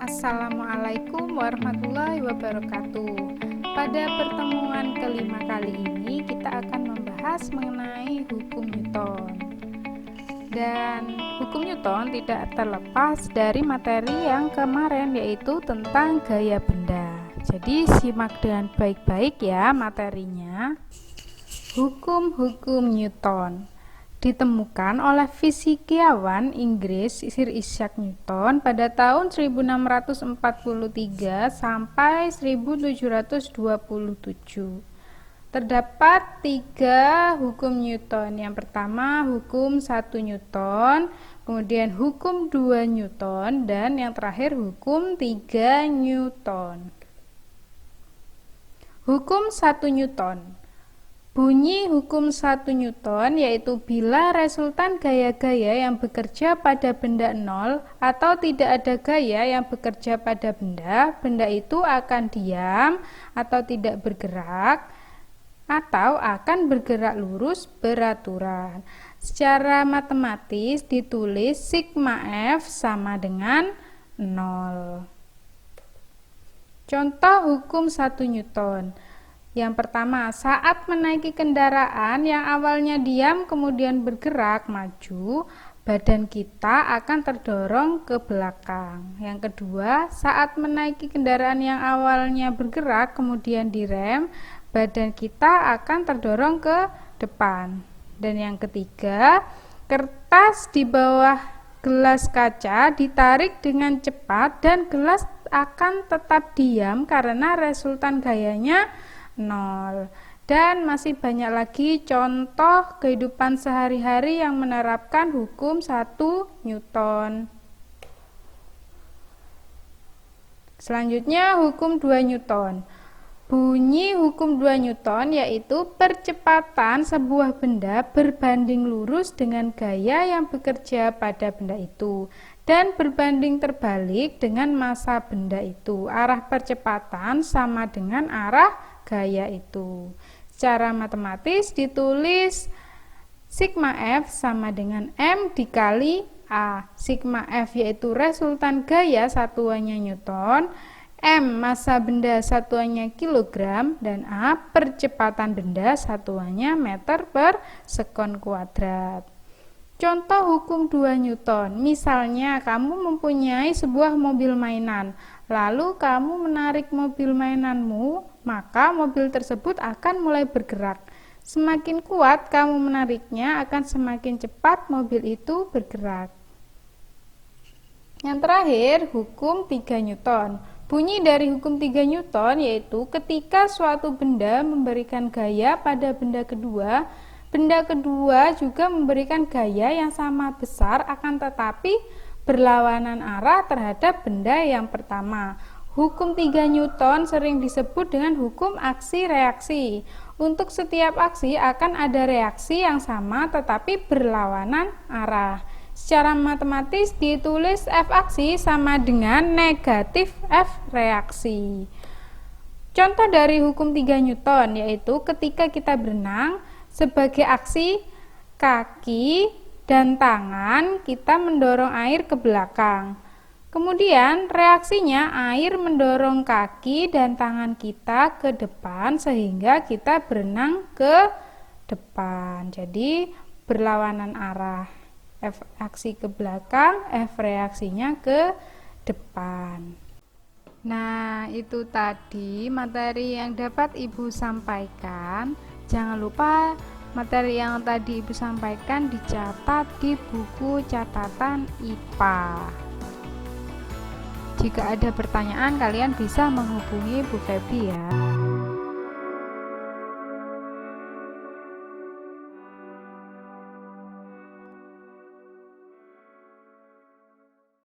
Assalamualaikum warahmatullahi wabarakatuh. Pada pertemuan kelima kali ini kita akan membahas mengenai hukum Newton. Dan hukum Newton tidak terlepas dari materi yang kemarin, yaitu tentang gaya benda. Jadi simak dengan baik-baik ya materinya. Hukum-hukum Newton ditemukan oleh fisikawan Inggris Sir Isaac Newton pada tahun 1643 sampai 1727. Terdapat 3 hukum Newton. Yang pertama hukum 1 Newton, kemudian hukum 2 Newton, dan yang terakhir hukum 3 Newton. Hukum 1 Newton. Bunyi hukum 1 Newton yaitu bila resultan gaya-gaya yang bekerja pada benda nol atau tidak ada gaya yang bekerja pada benda, benda itu akan diam atau tidak bergerak atau akan bergerak lurus beraturan. Secara matematis ditulis sigma F sama dengan 0. Contoh hukum 1 Newton. Yang pertama, saat menaiki kendaraan yang awalnya diam kemudian bergerak maju, badan kita akan terdorong ke belakang. Yang kedua, saat menaiki kendaraan yang awalnya bergerak kemudian direm, badan kita akan terdorong ke depan. Dan yang ketiga, kertas di bawah gelas kaca ditarik dengan cepat dan gelas akan tetap diam karena resultan gayanya 0. Dan masih banyak lagi contoh kehidupan sehari-hari yang menerapkan hukum 1 Newton. Selanjutnya hukum 2 Newton. Bunyi hukum 2 Newton yaitu percepatan sebuah benda berbanding lurus dengan gaya yang bekerja pada benda itu dan berbanding terbalik dengan massa benda itu. Arah percepatan sama dengan arah gaya itu. Secara matematis ditulis sigma F sama dengan M dikali A. Sigma F yaitu resultan gaya satuannya Newton, M massa benda satuannya kilogram, dan A percepatan benda satuannya meter per sekon kuadrat. Contoh hukum 2 Newton. Misalnya kamu mempunyai sebuah mobil mainan, lalu kamu menarik mobil mainanmu, maka mobil tersebut akan mulai bergerak. Semakin kuat kamu menariknya, akan semakin cepat mobil itu bergerak. Yang terakhir, hukum 3 Newton. Bunyi dari hukum 3 Newton yaitu ketika suatu benda memberikan gaya pada benda kedua juga memberikan gaya yang sama besar akan tetapi berlawanan arah terhadap benda yang pertama. Hukum 3 Newton sering disebut dengan hukum aksi-reaksi. Untuk setiap aksi akan ada reaksi yang sama tetapi berlawanan arah. Secara matematis ditulis F aksi sama dengan negatif F reaksi. Contoh dari hukum 3 Newton yaitu ketika kita berenang, sebagai aksi kaki dan tangan kita mendorong air ke belakang. Kemudian reaksinya air mendorong kaki dan tangan kita ke depan sehingga kita berenang ke depan. Jadi berlawanan arah. F aksi ke belakang, F reaksinya ke depan. Nah, itu tadi materi yang dapat Ibu sampaikan. Jangan lupa materi yang tadi Ibu sampaikan dicatat di buku catatan IPA. Jika ada pertanyaan, kalian bisa menghubungi Bu Febi ya.